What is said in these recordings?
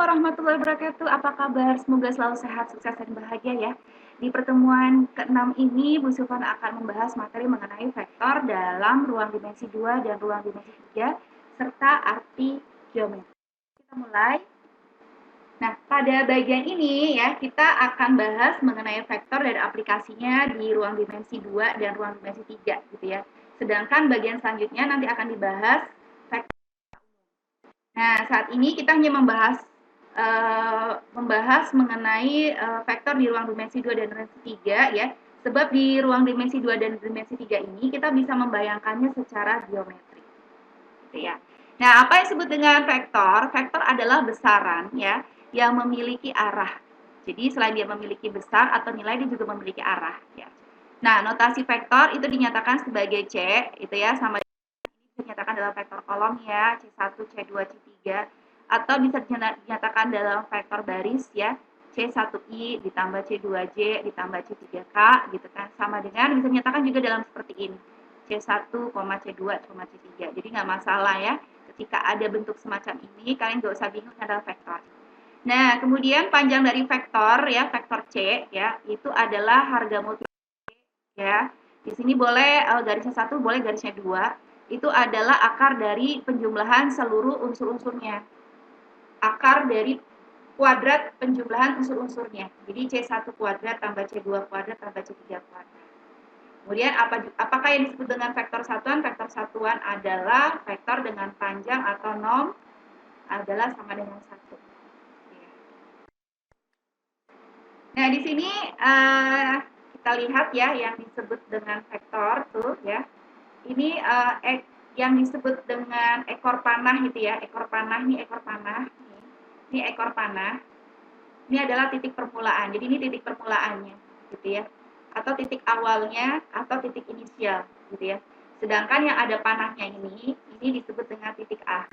warahmatullahi wabarakatuh. Apa kabar? Semoga selalu sehat, sukses, dan bahagia ya. Di pertemuan ke-6 ini, Bu Sulfan akan membahas materi mengenai vektor dalam ruang dimensi 2 dan ruang dimensi 3, serta arti geometri. Kita mulai. Nah, pada bagian ini ya, kita akan bahas mengenai vektor dan aplikasinya di ruang dimensi 2 dan ruang dimensi 3 gitu ya. Sedangkan bagian selanjutnya nanti akan dibahas vektor. Nah, saat ini kita hanya membahas mengenai vektor di ruang dimensi 2 dan dimensi 3 ya. Sebab di ruang dimensi 2 dan dimensi 3 ini kita bisa membayangkannya secara geometri. Gitu ya. Nah, apa yang disebut dengan vektor? Vektor adalah besaran ya yang memiliki arah. Jadi selain dia memiliki besar atau nilai, dia juga memiliki arah ya. Nah, notasi vektor itu dinyatakan sebagai C, itu ya, sama dinyatakan dalam vektor kolom ya, C1, C2, C3, atau bisa dinyatakan dalam vektor baris ya, C1I ditambah C2J ditambah C3K gitu kan, sama dengan bisa dinyatakan juga dalam seperti ini, C1, C2, C3. Jadi nggak masalah ya, ketika ada bentuk semacam ini, kalian nggak usah bingung adalah vektor. Nah, kemudian panjang dari vektor ya, vektor C ya, itu adalah harga multiplikasi ya. Di sini boleh garisnya 1, boleh garisnya 2. Itu adalah akar dari penjumlahan seluruh unsur-unsurnya. Akar dari kuadrat penjumlahan unsur-unsurnya. Jadi C1 kuadrat tambah C2 kuadrat tambah C3 kuadrat. Kemudian apakah yang disebut dengan vektor satuan? Vektor satuan adalah vektor dengan panjang atau norm adalah sama dengan 1. Nah, di sini kita lihat ya yang disebut dengan vektor tuh ya. Ini yang disebut dengan ekor panah itu ya, ekor panah. Ini ekor panah. Ini adalah titik permulaan. Jadi ini titik permulaannya gitu ya. Atau titik awalnya atau titik inisial gitu ya. Sedangkan yang ada panahnya ini disebut dengan titik A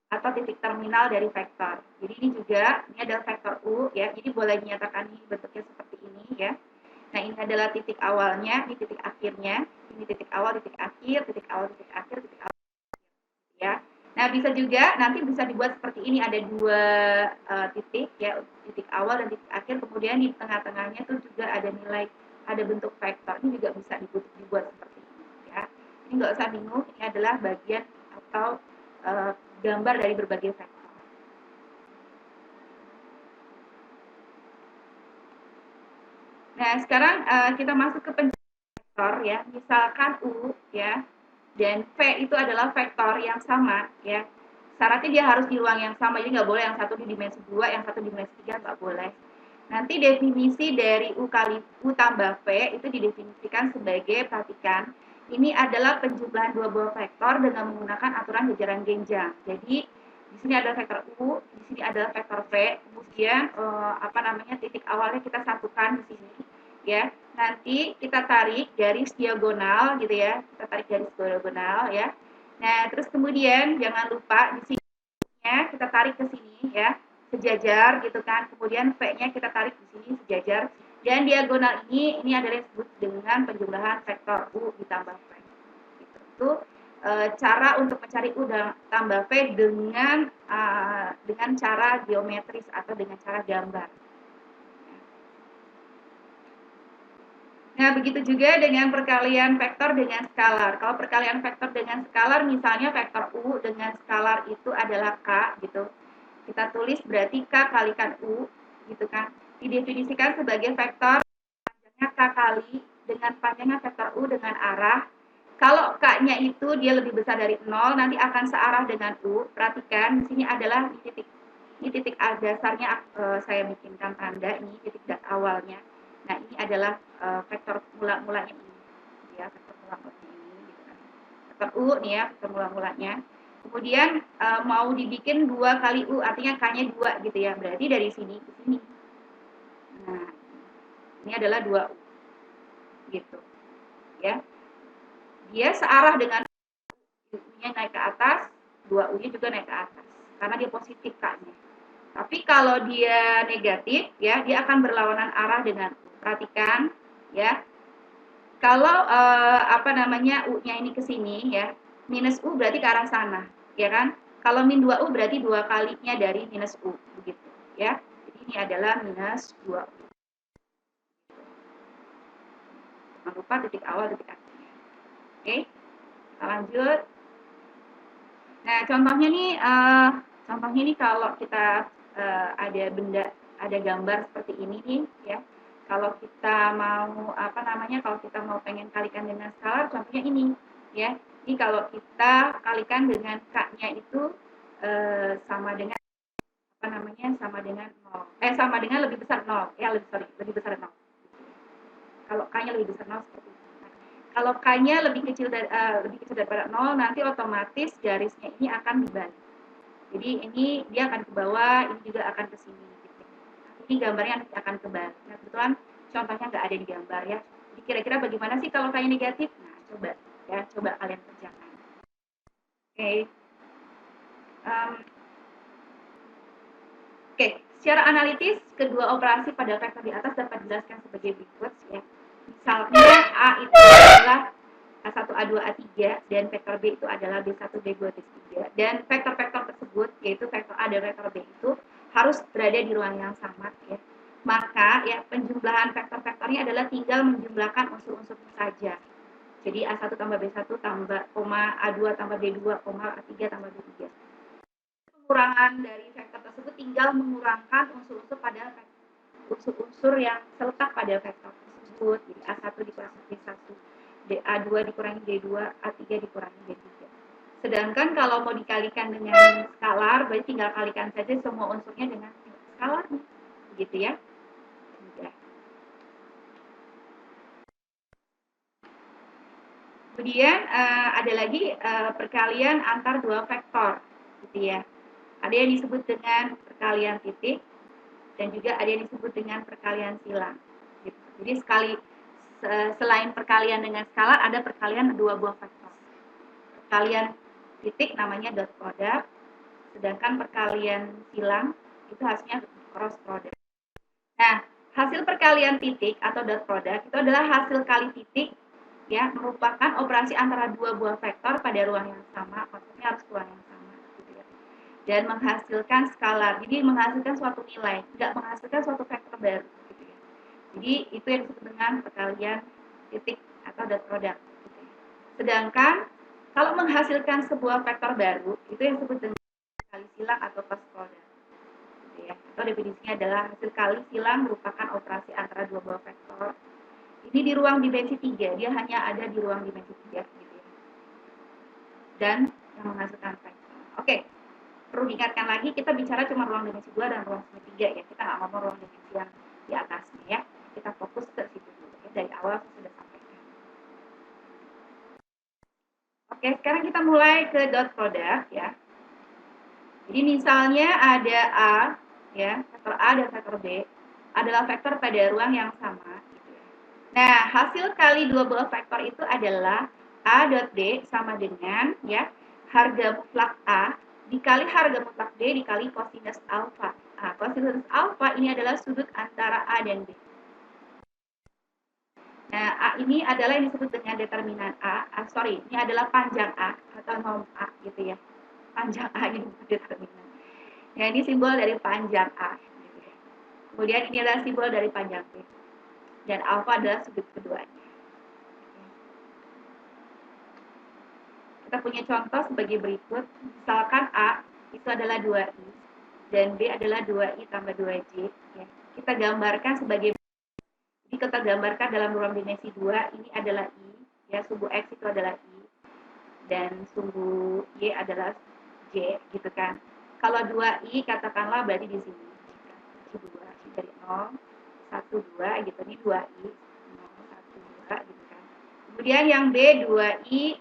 atau titik terminal dari vektor. Jadi ini adalah vektor U ya. Jadi boleh dinyatakan ini bentuknya seperti ini ya. Nah, ini adalah titik awalnya, ini titik akhirnya. Ini titik awal, titik akhir, titik awal, titik akhir, titik awal ya. Nah, bisa juga nanti bisa dibuat seperti ini, ada dua titik ya, titik awal dan titik akhir, kemudian di tengah-tengahnya tuh juga ada nilai, ada bentuk vektor. Ini juga bisa dibuat seperti ini ya. Ini nggak usah bingung, ini adalah bagian atau gambar dari berbagai vektor. Nah, sekarang kita masuk ke vektor ya. Misalkan U ya, dan V itu adalah vektor yang sama ya. Syaratnya dia harus di ruang yang sama, jadi nggak boleh yang satu di dimensi 2, yang satu di dimensi 3, nggak boleh. Nanti definisi dari U kali U tambah V itu didefinisikan sebagai, perhatikan, ini adalah penjumlahan dua buah vektor dengan menggunakan aturan jajaran genjang. Jadi di sini ada vektor U, di sini adalah vektor V, kemudian titik awalnya kita satukan di sini ya. Nanti kita tarik garis diagonal gitu ya, kita tarik garis diagonal ya. Nah, terus kemudian jangan lupa di sini kita tarik ke sini ya, sejajar gitu kan. Kemudian V-nya kita tarik di sini sejajar. Dan diagonal ini adalah disebut dengan penjumlahan vektor U ditambah V. Itu cara untuk mencari U tambah V dengan cara geometris atau dengan cara gambar. Nah, begitu juga dengan perkalian vektor dengan skalar. Kalau perkalian vektor dengan skalar, misalnya vektor U dengan skalar itu adalah K, gitu. Kita tulis berarti K kalikan U, gitu kan. Didefinisikan sebagai vektor panjangnya K kali dengan panjangnya vektor U dengan arah. Kalau K-nya itu dia lebih besar dari 0, nanti akan searah dengan U. Perhatikan, di sini adalah ini titik dasarnya saya bikinkan tanda, ini titik awalnya. Nah, ini adalah vektor mula-mulanya ini. Ya, vektor mula-mulanya ini. Gitu kan. Vektor U nih ya, vektor mula-mulanya. Kemudian mau dibikin 2 kali U, artinya K-nya 2 gitu ya. Berarti dari sini ke sini. Nah, ini adalah 2 U. Gitu. Ya. Dia searah dengan U-nya naik ke atas, 2 U-nya juga naik ke atas. Karena dia positif K-nya. Tapi kalau dia negatif, ya, dia akan berlawanan arah dengan U. Perhatikan ya, kalau U-nya ini ke sini ya, minus U berarti ke arah sana, ya kan? Kalau min 2U berarti 2 kalinya dari minus U, begitu ya. Jadi ini adalah minus 2U. Jangan lupa titik awal, titik akhirnya. Oke, kita lanjut. Nah, contohnya nih kalau kita ada benda, ada gambar seperti ini nih, ya. Kalau kita mau kalau kita mau pengen kalikan dengan skalar, contohnya ini, ya. Ini kalau kita kalikan dengan k-nya itu sama dengan sama dengan 0. Sama dengan lebih besar 0. Ya, lebih besar 0. Kalau k-nya lebih besar 0 seperti itu. Nah, kalau k-nya lebih kecil daripada 0, nanti otomatis garisnya ini akan dibalik. Jadi ini dia akan ke bawah, ini juga akan ke sini. Gitu. Ini gambarnya akan kebalik. Nah, kebetulan contohnya nggak ada di gambar ya. Jadi kira-kira bagaimana sih kalau k-nya negatif? Nah, coba kalian kerjakan. Oke. Secara analitis, kedua operasi pada vektor di atas dapat dijelaskan sebagai berikut ya. Misalnya A itu adalah A1, A2, A3 dan vektor B itu adalah B1, B2, B3 dan vektor-vektor tersebut yaitu vektor A dan vektor B itu harus berada di ruang yang sama ya. Maka ya penjumlahan vektor-vektornya adalah tinggal menjumlahkan unsur-unsurnya saja. Jadi A1 tambah B1 tambah A2 tambah B2, A3 tambah B3. Pengurangan dari vektor tersebut tinggal mengurangkan unsur-unsur pada unsur-unsur yang terletak pada vektor tersebut. Jadi A1 dikurangi B1, A2 dikurangi B2, A3 dikurangi B3. Sedangkan kalau mau dikalikan dengan skalar, berarti tinggal kalikan saja semua unsurnya dengan skalar. Begitu ya. Kemudian ada lagi perkalian antar dua vektor, gitu ya. Ada yang disebut dengan perkalian titik dan juga ada yang disebut dengan perkalian silang. Gitu. Jadi selain perkalian dengan skalar, ada perkalian dua buah vektor. Perkalian titik namanya dot product, sedangkan perkalian silang itu hasilnya cross product. Nah, hasil perkalian titik atau dot product itu adalah hasil kali titik ya, merupakan operasi antara dua buah vektor pada ruang yang sama, maksudnya harus ruang yang sama gitu ya. Dan menghasilkan skalar. Jadi menghasilkan suatu nilai, tidak menghasilkan suatu vektor baru gitu ya. Jadi itu yang disebut dengan perkalian titik atau dot product gitu ya. Sedangkan kalau menghasilkan sebuah vektor baru, itu yang disebut dengan kali silang atau cross product. Gitu ya. Atau definisinya adalah hasil kali silang merupakan operasi antara dua buah vektor. Ini di ruang dimensi 3, dia hanya ada di ruang dimensi 3 gitu ya. Dan yang menghasilkan vektor. Oke, perlu diingatkan lagi, kita bicara cuma ruang dimensi 2 dan ruang dimensi 3 ya. Kita nggak ngomong ruang dimensi yang di atasnya ya. Kita fokus ke situ dulu ya. Dari awal saya sudah sampaikan. Oke, sekarang kita mulai ke dot product ya. Jadi misalnya ada A ya, vektor A dan vektor B adalah vektor pada ruang yang sama. Nah, hasil kali dua buah vektor itu adalah A dot D sama dengan ya harga mutlak A dikali harga mutlak D dikali kosinus alfa. Nah, kosinus alfa ini adalah sudut antara A dan B. Nah, A ini adalah yang disebut dengan determinan ini adalah panjang A atau norm A gitu ya. Panjang A ini determinan. Ya, ini simbol dari panjang A. Gitu ya. Kemudian ini adalah simbol dari panjang B. Dan alfa adalah sudut keduanya. Kita punya contoh sebagai berikut. Misalkan A itu adalah 2I dan B adalah 2I tambah 2J. Ya. Kita gambarkan sebagai jadi kita gambarkan dalam ruang dimensi 2 ini adalah I, ya sumbu X itu adalah I dan sumbu Y adalah J gitu kan. Kalau 2I katakanlah berarti di sini. 2 dari 0 1 2 gitu, ini 2I 0 1 2 gitu kan. Kemudian yang B 2I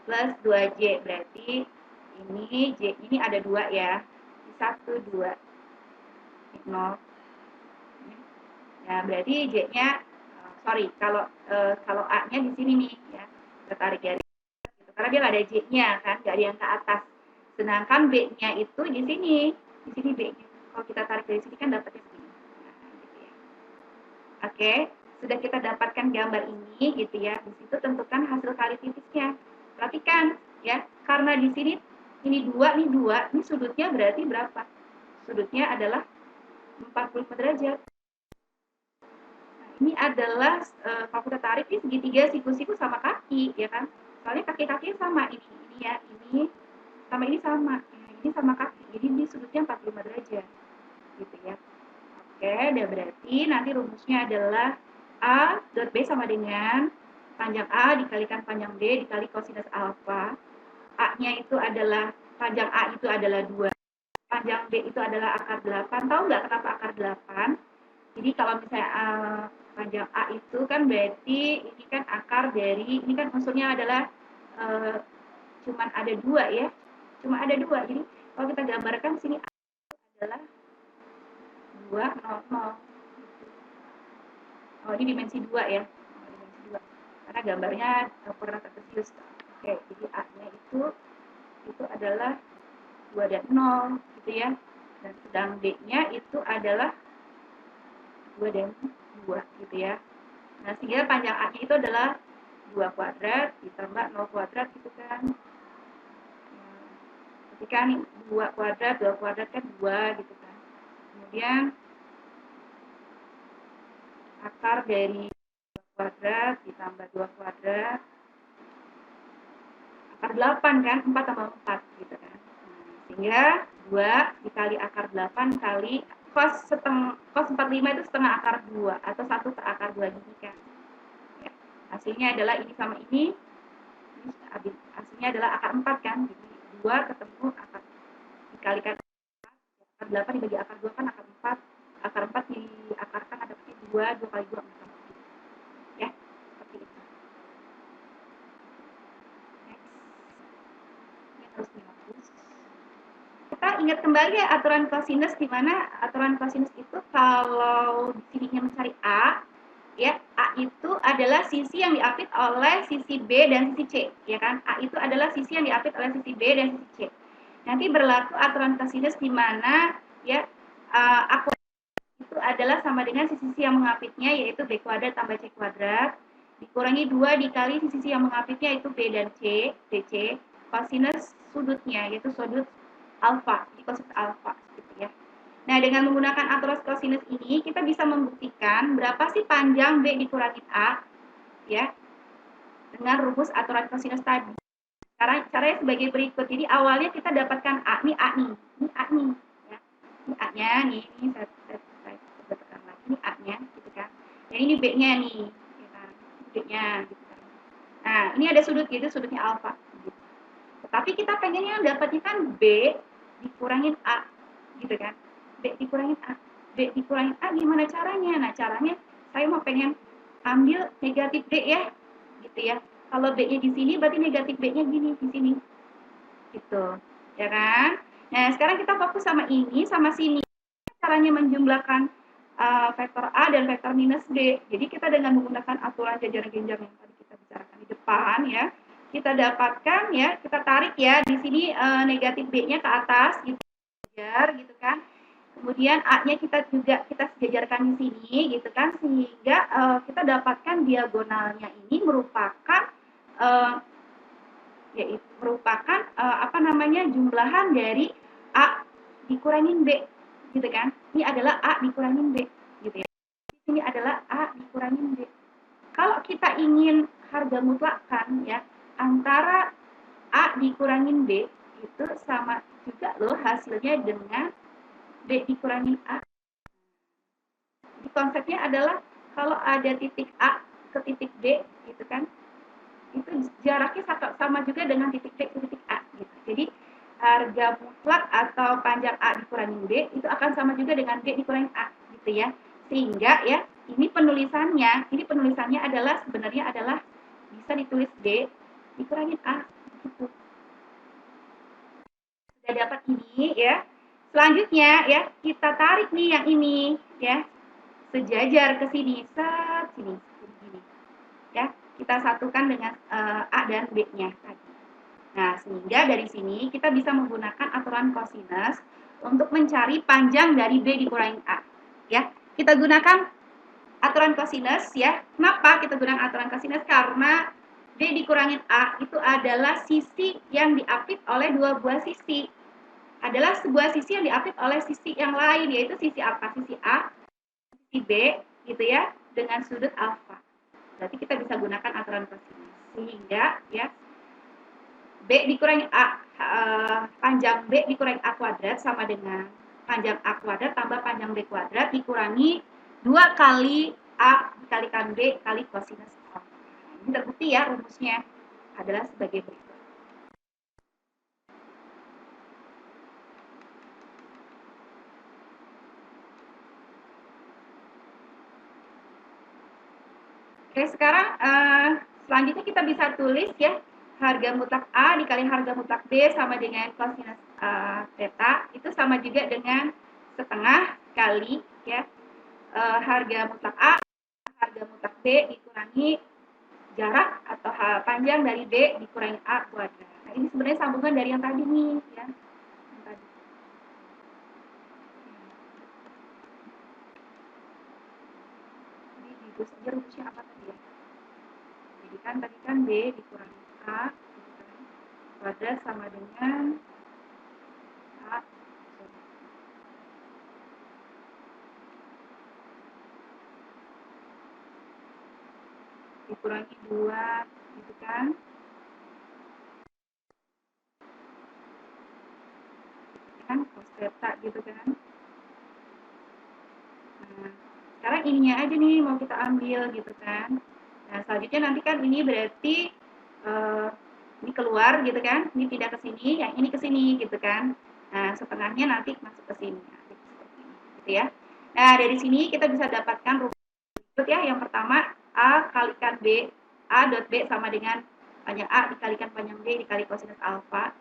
plus 2J berarti ini J ini ada 2 ya. 1 2 0. Nah, berarti J-nya kalau A-nya di sini nih ya. Kita tarik garis gitu. Karena dia nggak ada J-nya kan, nggak ada yang ke atas. Sedangkan B-nya itu di sini. Di sini B-nya. Kalau kita tarik dari sini kan dapatnya segini. Nah, gitu ya. Oke, sudah kita dapatkan gambar ini gitu ya. Di situ tentukan hasil kali titiknya. Perhatikan ya, karena di sini Ini 2, ini sudutnya berarti berapa? Sudutnya adalah 45 derajat. Nah, ini adalah kalau kita tarik ini segitiga siku-siku sama kaki, ya kan? Soalnya kaki-kakinya sama ini ya, ini sama ini sama. Ini sama kaki. Jadi ini sudutnya 45 derajat. Gitu ya. Oke, udah berarti nanti rumusnya adalah A dot B sama dengan panjang A dikalikan panjang B dikali kosinus alfa. A-nya itu adalah, panjang A itu adalah 2. Panjang B itu adalah akar 8. Tahu nggak kenapa akar 8? Jadi kalau misalnya panjang A itu kan berarti ini kan akar dari, ini kan unsurnya adalah cuman ada 2 ya. Cuma ada 2. Jadi kalau kita gambarkan sini A adalah 2, 0, 0. Oh, ini dimensi 2 ya. Oh, dimensi 2. Karena gambarnya kurang terkesius. Oke, jadi A-nya itu adalah 2 dan 0 gitu ya. Dan sedang D-nya itu adalah 2 dan 2 gitu ya. Nah, sehingga panjang A-nya itu adalah 2 kuadrat ditambah 0 kuadrat gitu kan. Nah, ketika nih 2 kuadrat kan 2 gitu kan. Kemudian akar dari 2 kuadrat ditambah 2 kuadrat akar 8 kan, 4 tambah 4 gitu kan. Nah, sehingga 2 dikali akar 8 kali cos 45 itu setengah akar 2 atau 1 per akar 2 gini kan. Ya. Hasilnya adalah ini sama ini hasilnya adalah akar 4 kan. Jadi 2 ketemu akar dikalikan akar 8 dibagi akar 2 kan akar 4. Akar 4 diakarkan ada 2 kali 2 4. Ya, seperti itu. Next. Ini harus dihapus. Kita ingat kembali ya aturan kosinus, di mana aturan kosinus itu kalau di sininya mencari A, ya A itu adalah sisi yang diapit oleh sisi B dan sisi C, ya kan? A itu adalah sisi yang diapit oleh sisi B dan sisi C. Nanti berlaku aturan kosinus di mana ya akurat itu adalah sama dengan sisi yang mengapitnya yaitu B kuadrat tambah C kuadrat dikurangi 2 dikali sisi yang mengapitnya yaitu B dan C, BC, kosinus sudutnya yaitu sudut alfa, jadi kosinus alfa gitu ya. Nah, dengan menggunakan aturan kosinus ini kita bisa membuktikan berapa sih panjang B dikurangi A ya dengan rumus aturan kosinus tadi. Caranya sebagai berikut. Jadi awalnya kita dapatkan A, ini A nih, ini A nih ya. Ini A-nya nih, ini saya tekan lagi ini A-nya gitu kan. Dan ini B-nya nih, ya kan. B-nya gitu kan. Nah, ini ada sudut gitu, sudutnya alfa gitu. Tetapi kita pengennya dapatnya kan B dikurangin A gitu kan. B dikurangin A. B dikurangin A gimana caranya? Nah, caranya saya mau pengen ambil negatif B ya. Gitu ya. Kalau B-nya di sini berarti negatif B-nya gini di sini. Gitu. Ya kan? Nah, sekarang kita fokus sama ini sama sini. Caranya menjumlahkan vektor A dan vektor minus B. Jadi kita dengan menggunakan aturan jajaran genjang yang tadi kita bicarakan di depan ya, kita dapatkan ya, kita tarik ya di sini negatif B-nya ke atas gitu kan. Kemudian A-nya kita juga kita sejajarkan di sini gitu kan sehingga kita dapatkan diagonalnya ini merupakan yaitu merupakan apa namanya jumlahan dari A dikurangin B gitu kan. Ini adalah A dikurangin B gitu ya. Ini adalah A dikurangin B. Kalau kita ingin harga mutlakkan ya antara A dikurangin B itu sama juga loh hasilnya dengan B dikurangin A. Jadi konsepnya adalah kalau ada titik A ke titik B gitu kan, itu jaraknya sama juga dengan titik B ke titik A gitu. Jadi harga mutlak atau panjang A dikurangin B itu akan sama juga dengan B dikurangin A gitu ya. Sehingga ya ini penulisannya adalah sebenarnya adalah bisa ditulis B dikurangin A gitu. Sudah dapat ini ya. Selanjutnya ya kita tarik nih yang ini ya sejajar ke sini sini ya kita satukan dengan A dan B-nya tadi. Nah, sehingga dari sini kita bisa menggunakan aturan kosinus untuk mencari panjang dari B dikurangi A. Ya, kita gunakan aturan kosinus ya. Kenapa kita gunakan aturan kosinus? Karena B dikurangin A itu adalah sisi yang diapit oleh dua buah sisi. Adalah sebuah sisi yang diapit oleh sisi yang lain, yaitu sisi apa? Sisi A, sisi B, gitu ya, dengan sudut alfa. Berarti kita bisa gunakan aturan kosinus. Sehingga ya B dikurangi A, panjang B dikurangi A kuadrat sama dengan panjang A kuadrat tambah panjang B kuadrat dikurangi 2 kali A dikalikan B kali kosinus alfa. Ini terbukti ya rumusnya adalah sebagai berikut. Oke, sekarang selanjutnya kita bisa tulis ya harga mutlak A dikali harga mutlak B sama dengan kosinus theta itu sama juga dengan setengah kali ya harga mutlak A harga mutlak B dikurangi jarak atau panjang dari B dikurangi A kuadrat. Nah, ini sebenarnya sambungan dari yang tadi nih ya. Yang tadi. Ini di saja rumusnya apa tadi ya? Jadi kan tadi kan B dikurangi A kuadrat sama dengan A dikurangi 2 gitu kan. Kan cos theta gitu kan. Nah, sekarang ininya aja nih mau kita ambil gitu kan. Nah, selanjutnya nanti kan ini berarti ini keluar gitu kan, ini pindah ke sini, yang ini ke sini gitu kan. Nah, setengahnya nanti masuk ke sini. Nah, gitu ya. Nah, dari sini kita bisa dapatkan rumus berikut ya. Yang pertama, A kalikan B, A dot B sama dengan panjang A dikalikan panjang B dikali kosinus alfa.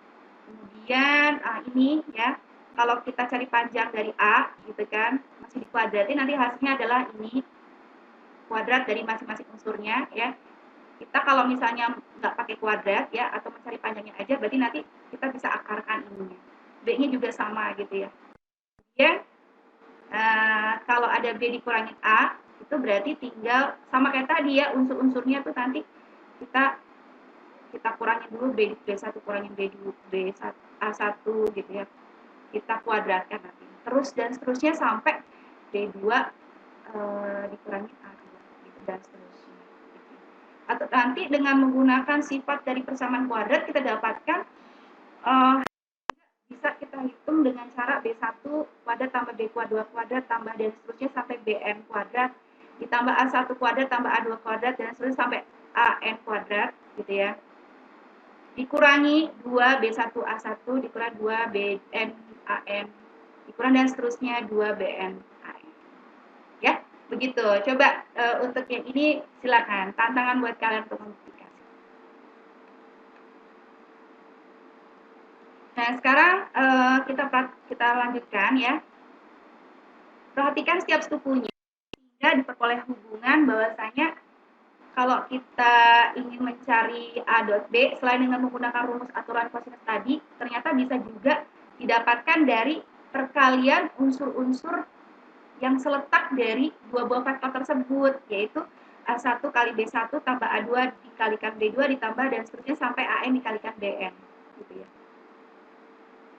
Kemudian ini ya, kalau kita cari panjang dari A gitu kan, masih dikuadratin nanti hasilnya adalah ini kuadrat dari masing-masing unsurnya ya. Kita kalau misalnya nggak pakai kuadrat ya atau mencari panjangnya aja berarti nanti kita bisa akarkan ininya. B-nya juga sama gitu ya. Kemudian kalau ada B dikurangin A itu berarti tinggal sama kayak tadi ya unsur-unsurnya tuh nanti kita kurangin dulu B1 kurangin B2 B1 A1 gitu ya. Kita kuadratkan nanti. Terus dan seterusnya sampai B2 dikurangi A2 gitu dan seterusnya. Atau nanti dengan menggunakan sifat dari persamaan kuadrat kita dapatkan bisa kita hitung dengan cara B1 kuadrat tambah B2 kuadrat tambah dan seterusnya sampai Bn kuadrat ditambah A1 kuadrat tambah A2 kuadrat dan seterusnya sampai An kuadrat gitu ya. Dikurangi 2 B1 A1 dikurangi 2 Bn An dikurang dan seterusnya 2 Bn An. Ya, begitu. Coba untuk yang ini silakan tantangan buat kalian untuk membuktikan. Nah, sekarang kita lanjutkan ya. Perhatikan setiap sepupunya sehingga diperoleh hubungan bahwasanya kalau kita ingin mencari A dot B selain dengan menggunakan rumus aturan kosinus tadi, ternyata bisa juga didapatkan dari perkalian unsur-unsur yang seletak dari dua buah vektor tersebut, yaitu A1 kali B1 tambah A2 dikalikan B2 ditambah dan seterusnya sampai AN dikalikan BN. Gitu ya.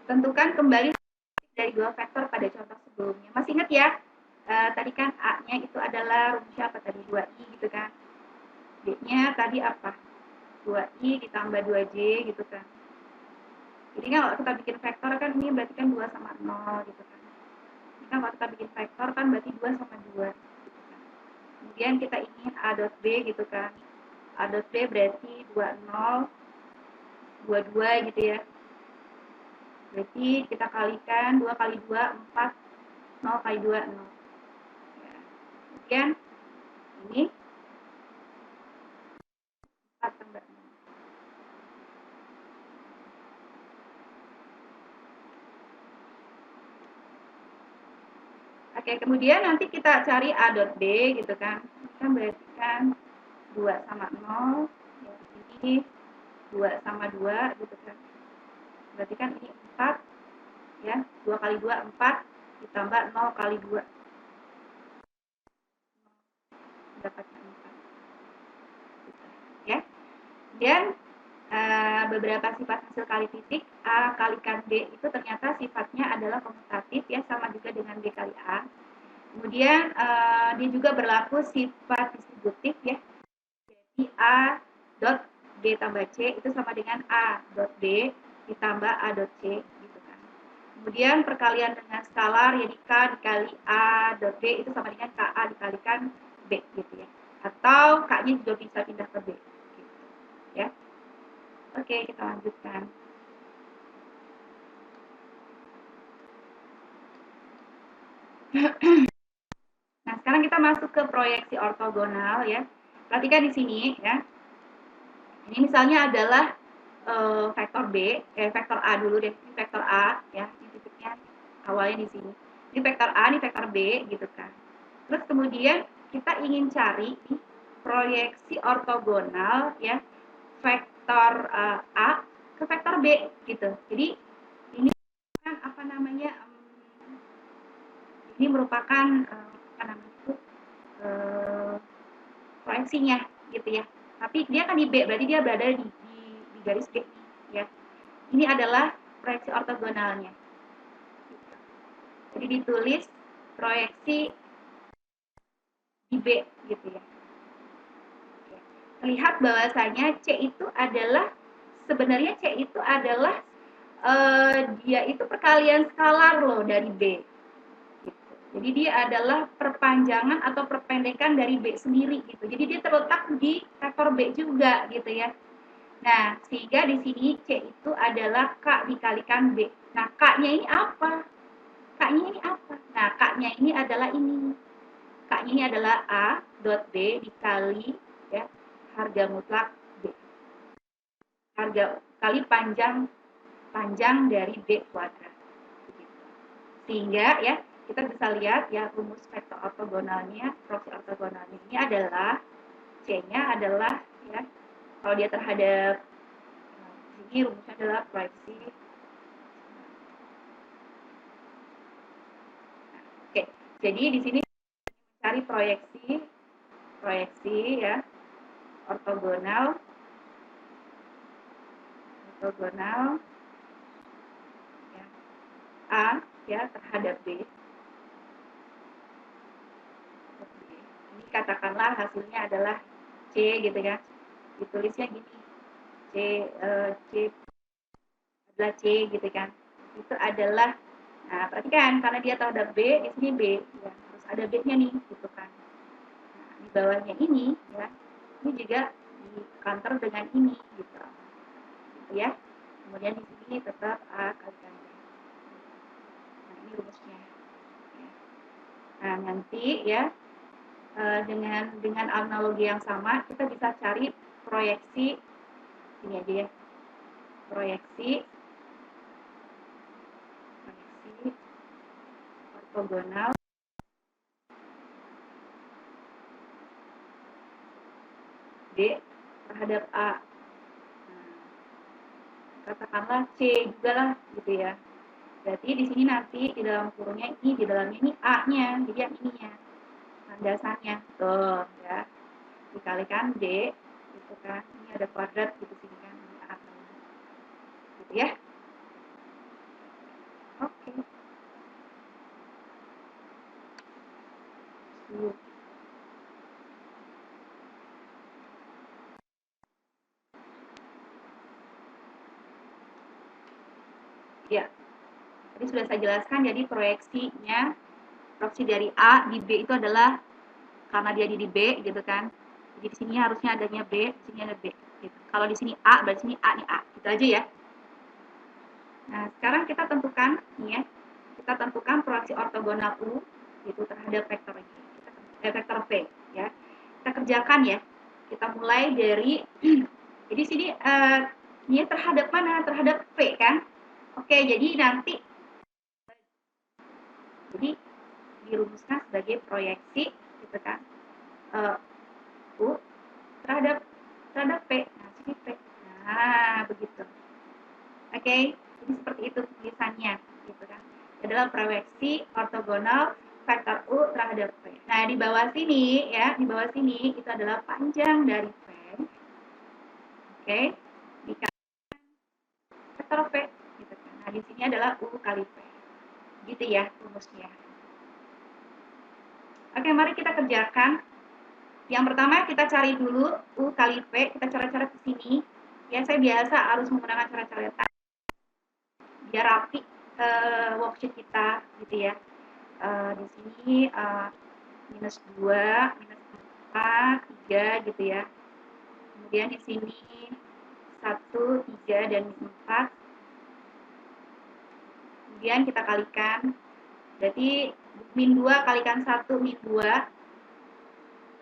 Tentukan kembali dari dua vektor pada contoh sebelumnya. Masih ingat ya? Tadi kan A-nya itu adalah rumusnya apa tadi? 2I gitu kan. B-nya tadi apa? 2I ditambah 2J gitu kan. Jadi kan kalau kita bikin vektor kan ini berarti kan 2 sama 0 gitu kan. Ini kan kalau kita bikin vektor kan berarti 2 sama 2 gitu kan. Kemudian kita ingin A dot B gitu kan. A dot B berarti 20, 22 gitu ya. Berarti kita kalikan 2 kali 2, 4, 0 kali 2, 0. Ya. Kemudian ini 4 tambah 0. Oke, kemudian nanti kita cari A dot B gitu kan. Ini kan berarti kan 2 sama 0. Ya, ini 2 sama 2 gitu kan. Berarti kan ini 4 ya. 2 kali 2, 4 ditambah 0 kali 2. Dapatkan 4. Ya. Kemudian beberapa sifat hasil kali titik A kalikan B itu ternyata sifatnya adalah komutatif ya, sama juga dengan B kali A. Kemudian dia juga berlaku sifat distributif ya. Jadi A dot B tambah C itu sama dengan A dot B ditambah A dot C gitu kan. Kemudian perkalian dengan skalar jadi K dikali A dot B itu sama dengan KA dikalikan B gitu ya. Atau K-nya juga bisa pindah ke B gitu ya. Oke, kita lanjutkan. Nah, sekarang kita masuk ke proyeksi ortogonal ya. Perhatikan di sini ya. Ini misalnya adalah vektor B, vektor A dulu deh. Ini vektor A ya, ini titiknya awalnya di sini. Ini vektor A, ini vektor B gitu kan. Terus kemudian kita ingin cari proyeksi ortogonal ya vektor A ke vektor B gitu. Jadi ini kan apa namanya? Ini merupakan apa namanya itu proyeksinya gitu ya. Tapi dia kan di B, berarti dia berada di garis B ya. Ini adalah proyeksi ortogonalnya. Jadi ditulis proyeksi di B gitu ya. Lihat bahwasanya C itu adalah sebenarnya C itu adalah dia itu perkalian skalar loh dari B. Gitu. Jadi dia adalah perpanjangan atau perpendekan dari B sendiri gitu. Jadi dia terletak di vektor B juga gitu ya. Nah, sehingga di sini C itu adalah K dikalikan B. Nah, K-nya ini apa? K-nya ini apa? Nah, K-nya ini adalah ini. K-nya ini adalah A dot B dikali ya harga mutlak B. Harga kali panjang dari B kuadrat. Sehingga ya kita bisa lihat ya rumus vektor ortogonalnya, proyeksi ortogonalnya ini adalah C-nya adalah ya kalau dia terhadap ini rumusnya adalah proyeksi. Oke, jadi di sini cari proyeksi ya ortogonal ya, A ya terhadap B. Ini katakanlah hasilnya adalah C gitu ya. Ditulisnya gini. C adalah C gitu kan. Itu adalah nah, perhatikan karena dia terhadap B, di sini B ya. Terus ada B-nya nih gitu kan. Nah, di bawahnya ini ya. Ini juga di counter dengan ini gitu. Gitu ya. Kemudian di sini tetap A kalikan B. Nah, ini rumusnya. Nah, nanti ya dengan analogi yang sama kita bisa cari proyeksi ini aja ya. Proyeksi ortogonal B terhadap A. Nah, katakanlah C juga lah gitu ya. Berarti di sini nanti di dalam kurungnya ini di dalamnya ini A-nya, jadi yang ininya landasannya tuh ya dikalikan D gitu kan. Ini ada kuadrat gitu sini kan ini A gitu ya. Oke. Ya, tadi sudah saya jelaskan, jadi proyeksinya, proyeksi dari A di B itu adalah karena dia di B gitu kan. Jadi di sini harusnya adanya B, di sini ada B. Gitu. Kalau di sini A, berarti sini A nih A. Gitu aja ya. Nah, sekarang kita tentukan nih ya. Kita tentukan proyeksi ortogonal U itu terhadap vektor ini. Vektor P ya. Kita kerjakan ya. Kita mulai dari jadi sini ini terhadap mana? Terhadap P kan? Oke, jadi nanti jadi dirumuskan sebagai proyeksi gitu kan U terhadap P. Nah, sini P. Nah, begitu. Oke, jadi seperti itu tulisannya gitu kan. Adalah proyeksi ortogonal vektor U terhadap P. Nah, di bawah sini ya, di bawah sini itu adalah panjang dari P Oke, dikali vektor V gitu kan. Nah, di sini adalah U kali V. Gitu ya rumusnya. Oke, mari kita kerjakan. Yang pertama kita cari dulu U kali V, kita coret-coret ke sini. Ya, saya biasa harus menggunakan coret-coretan biar rapi worksheet kita gitu ya. Di sini minus 2, minus 4, 3 gitu ya. Kemudian di sini 1, 3, dan 4. Kemudian kita kalikan. Berarti min 2 kalikan 1, min 2.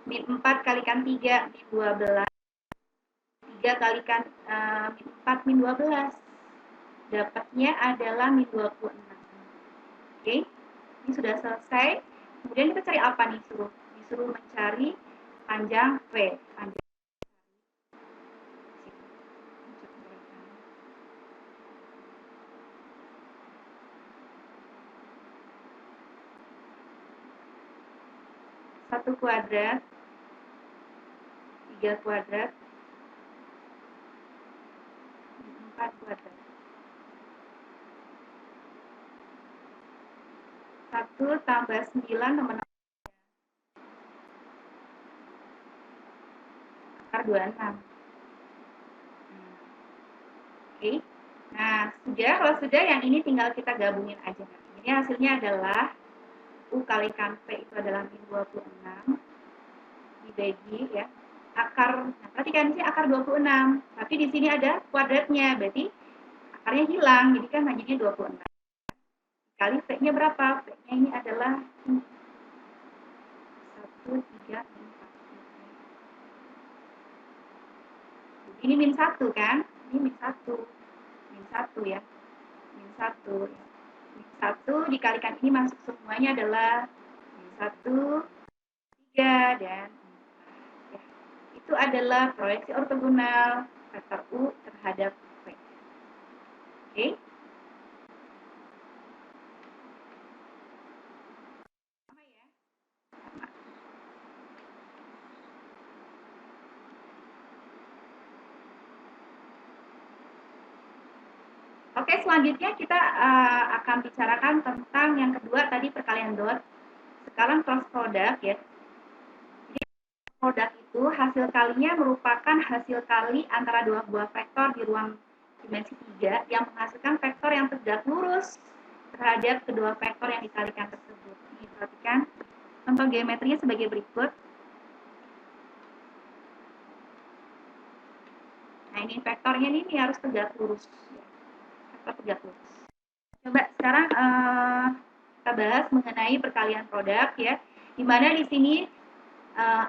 Min 4 kalikan 3, min 12. 3 kalikan min 4, min 12. Dapatnya adalah min 26. Oke, ini sudah selesai. Kemudian kita cari apa nih? Disuruh mencari panjang V. Panjang. Satu kuadrat, 3 kuadrat, 4 kuadrat. 1 tambah 9 tambah 6. Akar 26. Oke. Nah, kalau sudah yang ini tinggal kita gabungin aja. Ini hasilnya adalah U kalikan V itu adalah min 26 dibagi ya akar. Nah, perhatikan sih akar 26. Tapi di sini ada kuadratnya, berarti akarnya hilang. Jadi kan hanya 26. Kali V-nya berapa? V-nya ini adalah 1, 3, 4. Ini min 1 kan? Ini min 1. Min 1 ya. Min 1 ya. Min 1 dikalikan ini masuk semuanya adalah min 1, 3, dan 4. Ya. Itu adalah proyeksi ortogonal vektor U terhadap V. Oke. Sama ya. Sama. Oke, selanjutnya kita akan bicarakan tentang yang kedua tadi perkalian dot. Sekarang cross product ya. Jadi produk itu hasil kalinya merupakan hasil kali antara dua buah vektor di ruang dimensi 3 yang menghasilkan vektor yang tegak lurus terhadap kedua vektor yang dikalikan tersebut. Ini perhatikan contoh geometrinya sebagai berikut. Nah, ini vektornya ini harus tegak lurus. Vektor tegak lurus. Coba sekarang kita bahas mengenai perkalian produk ya. Di mana di sini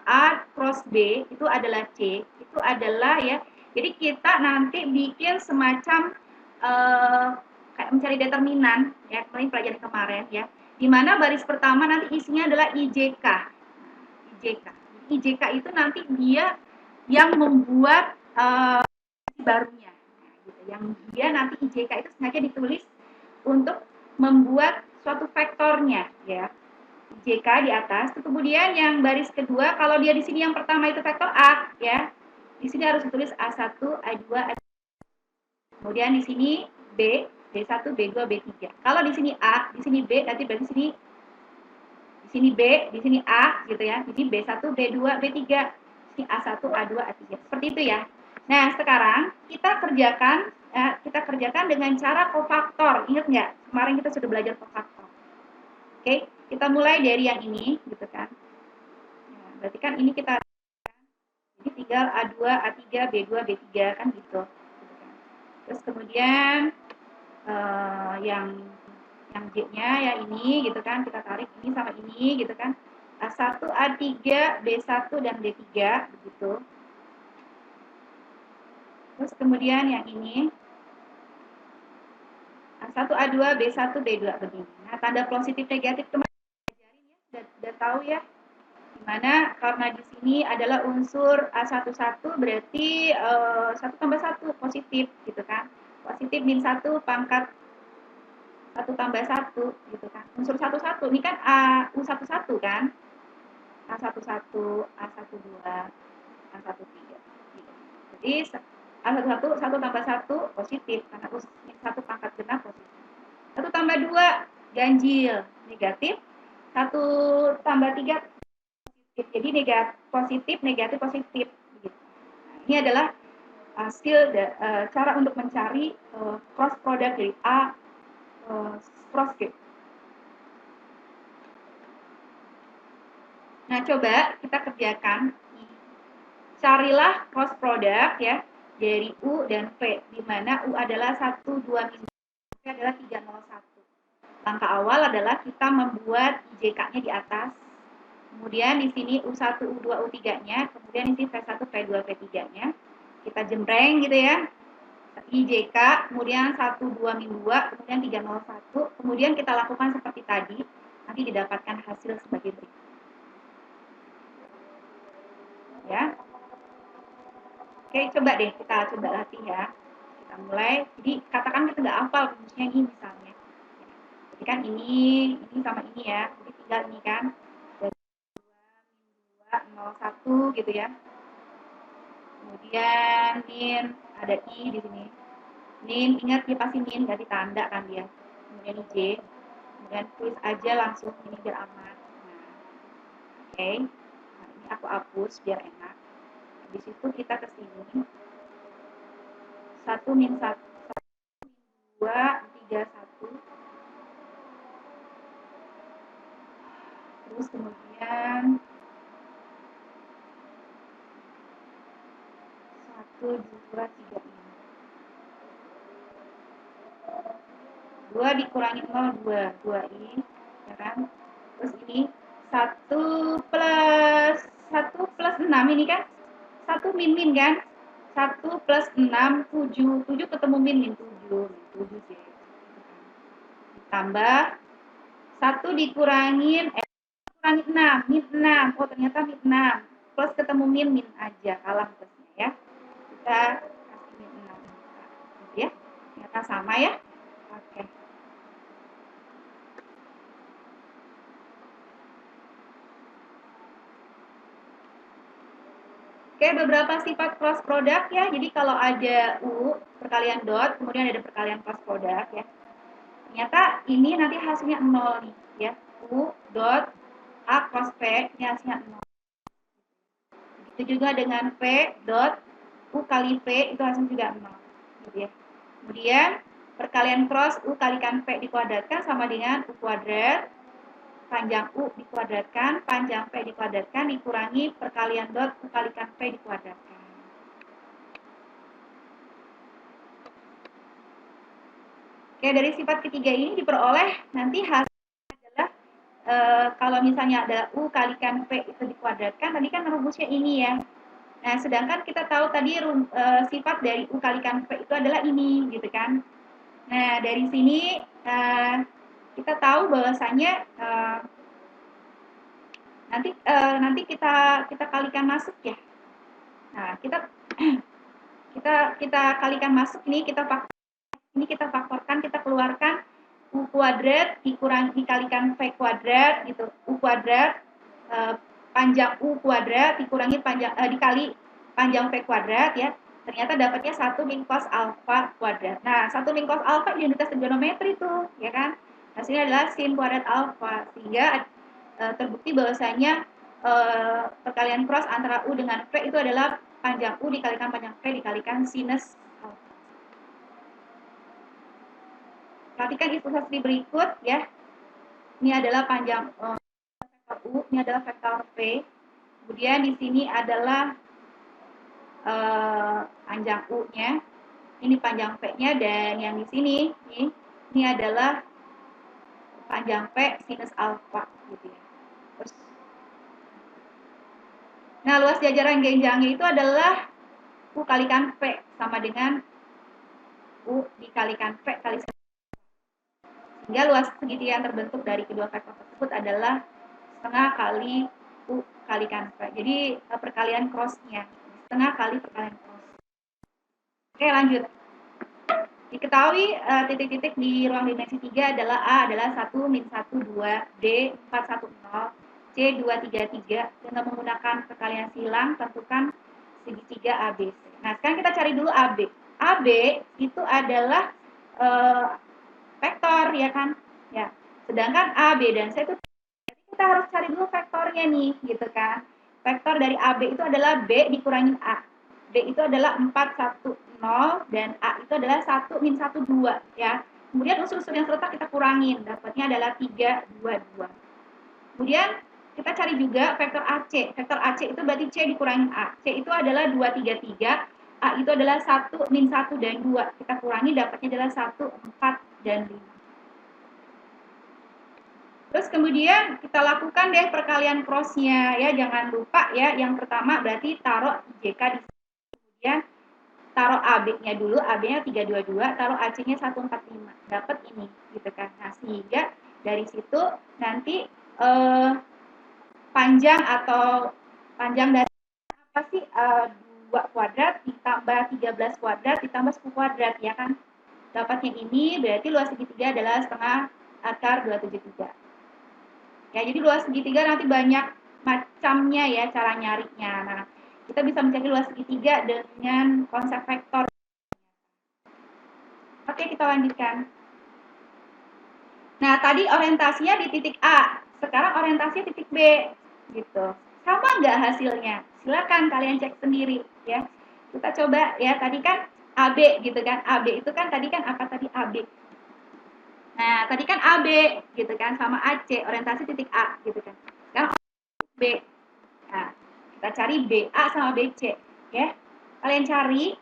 A cross B itu adalah C, itu adalah ya. Jadi kita nanti bikin semacam kayak mencari determinan ya, pelajaran kemarin ya. Di mana baris pertama nanti isinya adalah IJK. IJK. IJK itu nanti dia yang membuat barunya. Nah, gitu. Yang dia nanti IJK itu sengaja ditulis untuk membuat suatu vektornya ya. JK di atas. Kemudian yang baris kedua, kalau dia di sini yang pertama itu vektor A, ya. Di sini harus ditulis A1, A2, A3. Kemudian di sini B, B1, B2, B3. Kalau di sini A, di sini B, nanti berarti di sini B, di sini A gitu ya. Di sini B1, B2, B3. Di sini A1, A2, A3. Seperti itu ya. Nah, sekarang kita kerjakan dengan cara kofaktor. Ingat nggak? Kemarin kita sudah belajar kofaktor. Oke, kita mulai dari yang ini, gitu kan. Nah, berarti kan ini kita jadi tinggal A2, A3, B2, B3 kan gitu. Terus kemudian yang J-nya ya ini gitu kan, kita tarik ini sama ini gitu kan. A1, A3, B1 dan B3 begitu. Terus kemudian yang ini A1, A2, B1, B2 begini. Nah, tanda positif negatif teman-teman ajarin ya, sudah tahu ya. Dimana karena di sini adalah unsur A11 berarti 1 tambah 1 positif gitu kan. Positif min 1 pangkat 1 tambah 1 gitu kan. Unsur 11 ini kan U11 kan. A11, A12, A13 gitu. Jadi A11, 1 tambah 1 positif, karena U min 1 pangkat genap positif. 1 tambah 2 ganjil, negatif. 1 tambah 3 positif. Jadi positif, negatif, positif. Gitu. Nah, ini adalah hasil cara untuk mencari cross product dari A cross B. Nah, coba kita kerjakan. Carilah cross product ya dari U dan V, di mana U adalah 1, 2, min V adalah 3, 0, 1. Langkah awal adalah kita membuat IJK-nya di atas. Kemudian di sini U1, U2, U3-nya, kemudian di sini V1, V2, V3-nya. Kita jembreng gitu ya. IJK, kemudian 1, 2, min 2, kemudian 3, 0, 1. Kemudian kita lakukan seperti tadi, nanti didapatkan hasil sebagai berikut. Ya. Oke, coba deh kita coba latih ya. Kita mulai. Jadi katakan kita nggak hafal rumusnya ini misalnya. Jadi kan ini sama ini ya. Jadi tinggal ini kan. 2, 0, 1 gitu ya. Kemudian min ada i di sini. Min, ingat dia pasti min, ganti tanda kan dia. Kemudian j. Kemudian tulis aja langsung ini biar aman. Nah, oke. Nah, ini aku hapus biar enak. Habis itu kita ke sini. 1 min 1. 2, 3, 1. Terus kemudian 1, 2, 3 ini. 2 dikurangi 0, 2. 2 ini, ya kan? Terus ini 1 plus 6 ini kan? 1 min kan? 1 plus 6, 7. 7 ketemu min 7. 7 sih. Ditambah 1 dikurangin, kurangi 6, min 6. Oh, ternyata min 6. Plus ketemu min aja, kalah plusnya ya. Kita kasih min 6. Gitu ya. Ternyata sama ya. Oke. Oke, beberapa sifat cross product ya. Jadi kalau ada U perkalian dot, kemudian ada perkalian cross product ya. Ternyata ini nanti hasilnya 0 nih ya. U dot A cross P, ini hasilnya 0. Begitu juga dengan V dot U kali V, itu hasilnya juga 0. Gitu ya. Kemudian perkalian cross U kalikan P dikuadratkan sama dengan U kuadrat, panjang U dikuadratkan, panjang P dikuadratkan, dikurangi perkalian dot U kalikan P dikuadratkan. Oke, dari sifat ketiga ini diperoleh nanti hasilnya adalah kalau misalnya ada U kalikan P itu dikuadratkan, tadi kan rumusnya ini ya. Nah, sedangkan kita tahu tadi sifat dari U kalikan P itu adalah ini, gitu kan. Nah, dari sini kita tahu bahwasanya nanti kita kalikan masuk ya. Nah, kita kalikan masuk ini kita faktorkan, kita keluarkan U kuadrat dikalikan V kuadrat gitu. U kuadrat panjang U kuadrat dikurangi dikali panjang V kuadrat ya. Ternyata dapatnya 1 min cos alfa kuadrat. Nah, 1 min cos alfa di unitas trigonometri tuh, ya kan? Hasilnya adalah sin kuadrat alfa. Sehingga terbukti bahwasanya perkalian cross antara U dengan V itu adalah panjang U dikalikan panjang V dikalikan sinus alfa. Perhatikan ilustrasi berikut ya. Ini adalah panjang vektor U, ini adalah vektor V. Kemudian di sini adalah panjang U-nya. Ini panjang V-nya, dan yang di sini ini adalah panjang V sinus alfa gitu ya. Terus, nah, luas jajaran genjangnya itu adalah U kalikan V sama dengan U dikalikan V kali sinus. Sehingga luas segitiga yang terbentuk dari kedua vektor tersebut adalah setengah kali U kalikan V. Jadi perkalian cross-nya. Setengah kali perkalian cross. Oke, lanjut. Diketahui titik-titik di ruang dimensi 3 adalah A adalah 1, min 1, 2, D 4, 1, 0, C 2, 3, 3. Dengan menggunakan perkalian silang, tentukan segitiga ABC. Nah, sekarang kita cari dulu AB. AB itu adalah vektor, ya kan? Ya. Sedangkan A, B, dan C itu kita harus cari dulu vektornya nih, gitu kan? Vektor dari AB itu adalah B dikurangin A. B itu adalah 4, 1, 0, dan A itu adalah 1, min 1, 2, ya. Kemudian unsur-unsur yang serta kita kurangin, dapatnya adalah 3, 2, 2. Kemudian kita cari juga vektor AC. Vektor AC itu berarti C dikurangin A. C itu adalah 2, 3, 3. A itu adalah 1, min 1, dan 2. Kita kurangi dapatnya adalah 1, 4, dan 5. Terus kemudian kita lakukan deh perkalian cross-nya ya, jangan lupa ya. Yang pertama berarti taruh JK di sini. Kemudian taruh AB-nya dulu, AB-nya 322, taruh AC-nya 145. Dapat ini gitu kan. Nah, sehingga dari situ nanti panjang dari apa sih 2 kuadrat ditambah 13 kuadrat ditambah 10 kuadrat, ya kan? Dapatnya ini berarti luas segitiga adalah setengah akar 273. Ya, jadi luas segitiga nanti banyak macamnya ya cara nyarinya. Nah, kita bisa mencari luas segitiga dengan konsep vektor. Oke, kita lanjutkan. Nah, tadi orientasinya di titik A, sekarang orientasinya titik B, gitu. Sama nggak hasilnya? Silakan kalian cek sendiri ya. Kita coba ya, tadi kan AB gitu kan. AB itu kan tadi kan apa tadi AB? Nah, tadi kan AB gitu kan sama AC, orientasi titik A gitu kan. Sekarang B. Nah, kita cari BA sama BC ya. Kalian cari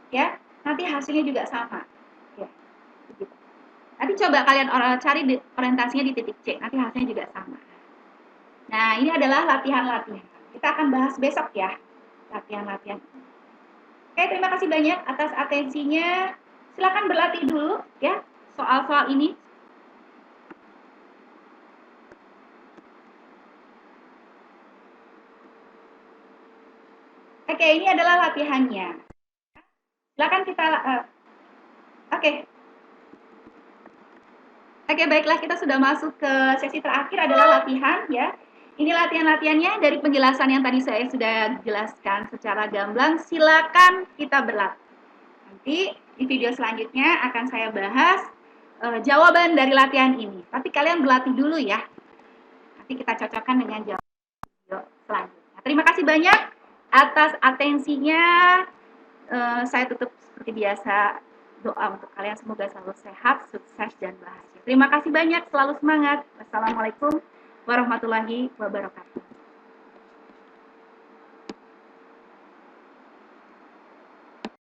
ya, nanti hasilnya juga sama. Ya, begitu. Nanti coba kalian cari orientasinya di titik C, nanti hasilnya juga sama. Nah, ini adalah latihan-latihan. Kita akan bahas besok ya, latihan-latihan. Oke, terima kasih banyak atas atensinya. Silakan berlatih dulu ya soal-soal ini. Oke, ini adalah latihannya. Silakan kita oke. Oke, baiklah, kita sudah masuk ke sesi terakhir adalah latihan ya. Ini latihan-latihannya dari penjelasan yang tadi saya sudah jelaskan secara gamblang. Silakan kita berlatih. Nanti di video selanjutnya akan saya bahas jawaban dari latihan ini. Tapi kalian berlatih dulu ya. Nanti kita cocokkan dengan jawaban video selanjutnya. Terima kasih banyak atas atensinya. Saya tutup seperti biasa, doa untuk kalian semoga selalu sehat, sukses, dan bahagia. Terima kasih banyak, selalu semangat. Wassalamualaikum warahmatullahi wabarakatuh.